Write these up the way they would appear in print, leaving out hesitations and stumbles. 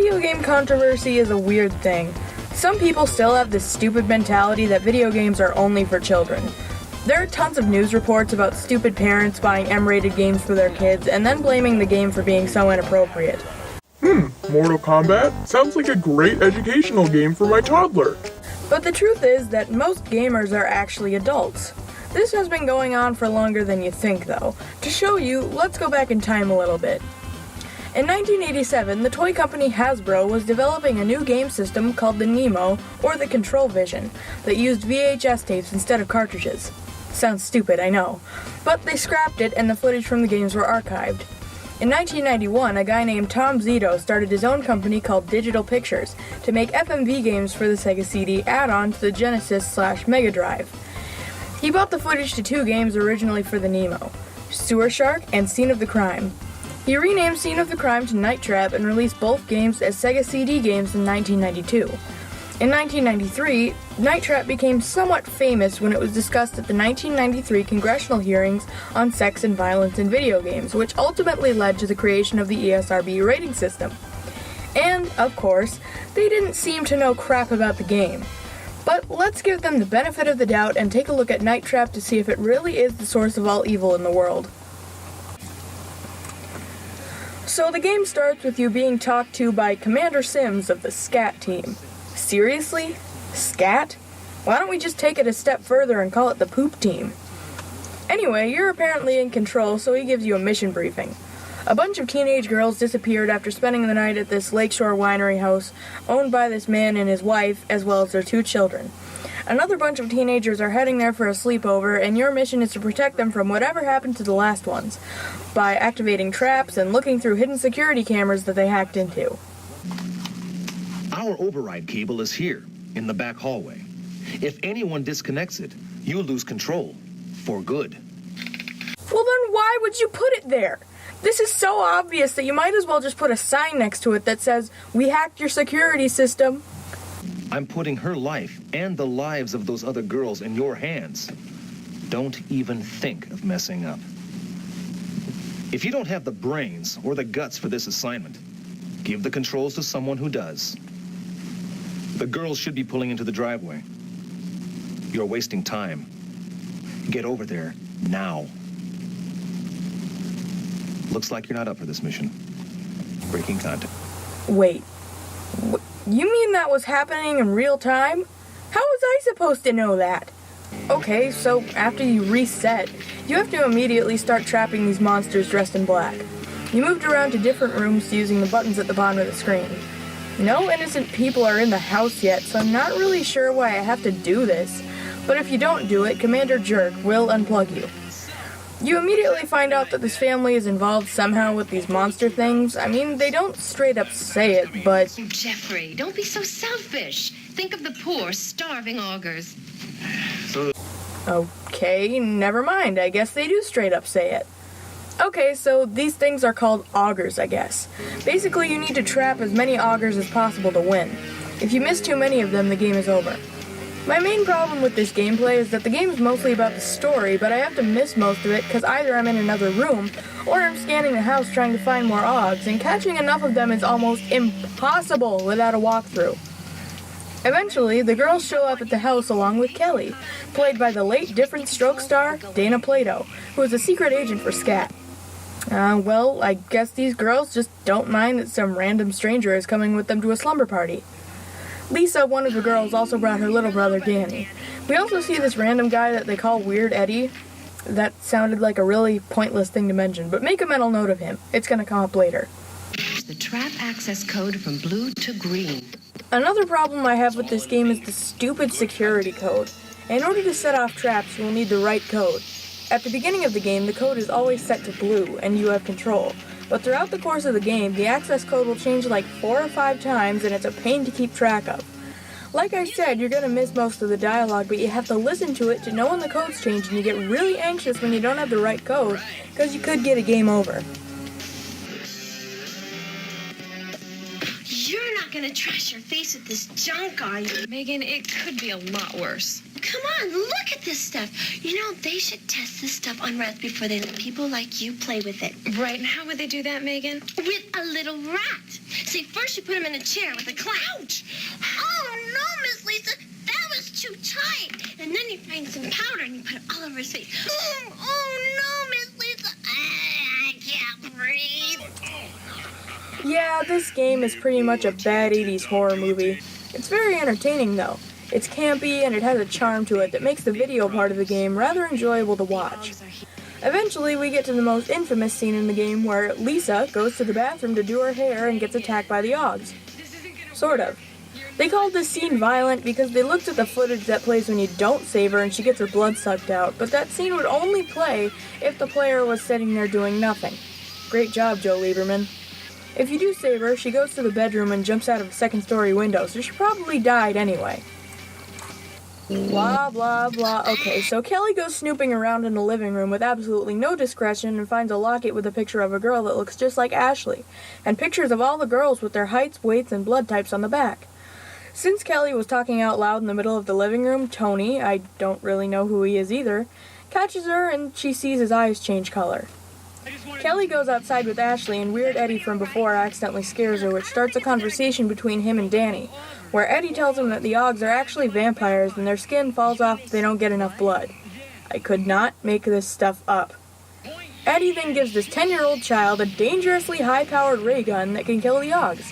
Video game controversy is a weird thing. Some people still have this stupid mentality that video games are only for children. There are tons of news reports about stupid parents buying M-rated games for their kids and then blaming the game for being so inappropriate. Mortal Kombat? Sounds like a great educational game for my toddler. But the truth is that most gamers are actually adults. This has been going on for longer than you think, though. To show you, let's go back in time a little bit. In 1987, the toy company Hasbro was developing a new game system called the Nemo, or the Control Vision, that used VHS tapes instead of cartridges. Sounds stupid, I know. But they scrapped it and the footage from the games were archived. In 1991, a guy named Tom Zito started his own company called Digital Pictures to make FMV games for the Sega CD add-on to the Genesis/Mega Drive. He bought the footage to two games originally for the Nemo, Sewer Shark and Scene of the Crime. He renamed Scene of the Crime to Night Trap and released both games as Sega CD games in 1992. In 1993, Night Trap became somewhat famous when it was discussed at the 1993 congressional hearings on sex and violence in video games, which ultimately led to the creation of the ESRB rating system. And, of course, they didn't seem to know crap about the game. But let's give them the benefit of the doubt and take a look at Night Trap to see if it really is the source of all evil in the world. So the game starts with you being talked to by Commander Sims of the SCAT team. Seriously? SCAT? Why don't we just take it a step further and call it the poop team? Anyway, you're apparently in control, so he gives you a mission briefing. A bunch of teenage girls disappeared after spending the night at this lakeshore winery house owned by this man and his wife, as well as their two children. Another bunch of teenagers are heading there for a sleepover, and your mission is to protect them from whatever happened to the last ones, by activating traps and looking through hidden security cameras that they hacked into. Our override cable is here, in the back hallway. If anyone disconnects it, you'll lose control. For good. Well then why would you put it there? This is so obvious that you might as well just put a sign next to it that says, "We hacked your security system." I'm putting her life and the lives of those other girls in your hands. Don't even think of messing up. If you don't have the brains or the guts for this assignment, give the controls to someone who does. The girls should be pulling into the driveway. You're wasting time. Get over there now. Looks like you're not up for this mission. Breaking contact. Wait. You mean that was happening in real time? How was I supposed to know that? Okay, so after you reset, you have to immediately start trapping these monsters dressed in black. You moved around to different rooms using the buttons at the bottom of the screen. No innocent people are in the house yet, so I'm not really sure why I have to do this. But if you don't do it, Commander Jerk will unplug you. You immediately find out that this family is involved somehow with these monster things. I mean, they don't straight up say it, but... Jeffrey, don't be so selfish. Think of the poor, starving augurs. Okay, never mind. I guess they do straight up say it. Okay, so these things are called augurs, I guess. Basically, you need to trap as many augurs as possible to win. If you miss too many of them, the game is over. My main problem with this gameplay is that the game is mostly about the story, but I have to miss most of it because either I'm in another room, or I'm scanning the house trying to find more augs, and catching enough of them is almost impossible without a walkthrough. Eventually, the girls show up at the house along with Kelly, played by the late Different Stroke star Dana Plato, who is a secret agent for SCAT. Well, I guess these girls just don't mind that some random stranger is coming with them to a slumber party. Lisa, one of the girls, also brought her little brother, Danny. We also see this random guy that they call Weird Eddie. That sounded like a really pointless thing to mention, but make a mental note of him. It's gonna come up later. The trap access code from blue to green. Another problem I have with this game is the stupid security code. In order to set off traps, you will need the right code. At the beginning of the game, the code is always set to blue, and you have control. But throughout the course of the game, the access code will change like 4 or 5 times, and it's a pain to keep track of. Like I said, you're gonna miss most of the dialogue, but you have to listen to it to know when the codes change, and you get really anxious when you don't have the right code, because you could get a game over. You're not not gonna trash your face with this junk, are you? Megan, it could be a lot worse. Come on, look at this stuff. You know, they should test this stuff on rats before they let people like you play with it. Right, and how would they do that, Megan? With a little rat. See, first you put him in a chair with a clown. Ouch! Oh, no, Miss Lisa. That was too tight. And then you find some powder and you put it all over his face. Oh no, Miss Lisa. I can't breathe. Yeah, this game is pretty much a bad 80s horror movie. It's very entertaining though. It's campy and it has a charm to it that makes the video part of the game rather enjoyable to watch. Eventually, we get to the most infamous scene in the game where Lisa goes to the bathroom to do her hair and gets attacked by the Oggs. Sort of. They called this scene violent because they looked at the footage that plays when you don't save her and she gets her blood sucked out, but that scene would only play if the player was sitting there doing nothing. Great job, Joe Lieberman. If you do save her, she goes to the bedroom and jumps out of a second-story window, so she probably died anyway. Blah, blah, blah. Okay, so Kelly goes snooping around in the living room with absolutely no discretion and finds a locket with a picture of a girl that looks just like Ashley, and pictures of all the girls with their heights, weights, and blood types on the back. Since Kelly was talking out loud in the middle of the living room, Tony, I don't really know who he is either, catches her and she sees his eyes change color. Kelly goes outside with Ashley and Weird Eddie from before accidentally scares her, which starts a conversation between him and Danny, where Eddie tells him that the Oggs are actually vampires and their skin falls off if they don't get enough blood. I could not make this stuff up. Eddie then gives this 10-year-old child a dangerously high-powered ray gun that can kill the Oggs.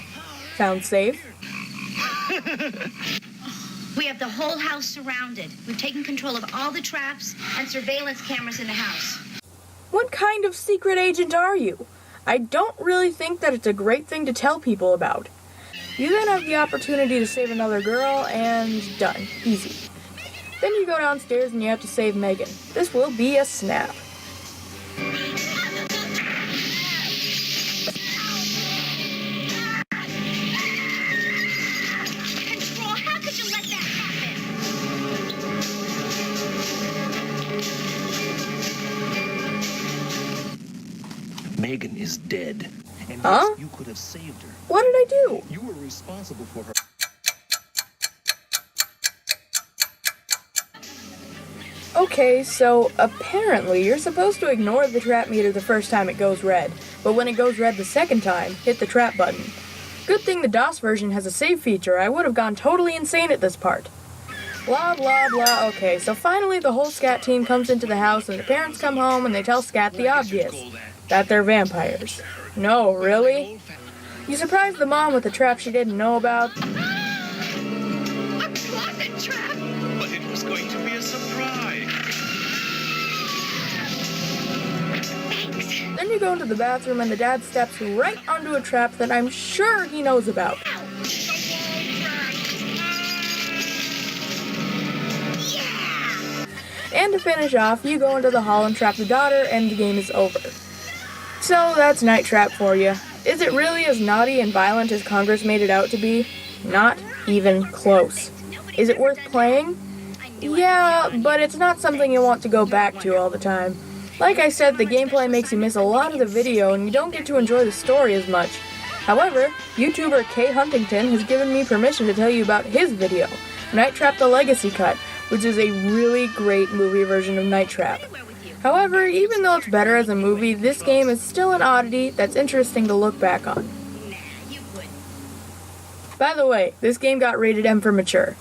Sounds safe? We have the whole house surrounded. We've taken control of all the traps and surveillance cameras in the house. What kind of secret agent are you? I don't really think that it's a great thing to tell people about. You then have the opportunity to save another girl, and done. Easy. Then you go downstairs and you have to save Meghan. This will be a snap. Control, how could you let that happen? Meghan is dead. And Huh? yes, you could have saved her. What did I do? You were responsible for her. Okay, so apparently you're supposed to ignore the trap meter the first time it goes red, but when it goes red the second time, hit the trap button. Good thing the DOS version has a save feature. I would have gone totally insane at this part. Blah, blah, blah. Okay, so finally the whole SCAT team comes into the house and the parents come home and they tell SCAT the obvious, that they're vampires. No, really? You surprised the mom with a trap she didn't know about? A closet trap. But it was going to be a surprise. Thanks. Then you go into the bathroom and the dad steps right onto a trap that I'm sure he knows about. And to finish off, you go into the hall and trap the daughter and the game is over. So that's Night Trap for you. Is it really as naughty and violent as Congress made it out to be? Not even close. Is it worth playing? Yeah, but it's not something you want to go back to all the time. Like I said, the gameplay makes you miss a lot of the video and you don't get to enjoy the story as much. However, YouTuber K. Huntington has given me permission to tell you about his video, Night Trap the Legacy Cut, which is a really great movie version of Night Trap. However, even though it's better as a movie, this game is still an oddity that's interesting to look back on. By the way, this game got rated M for mature.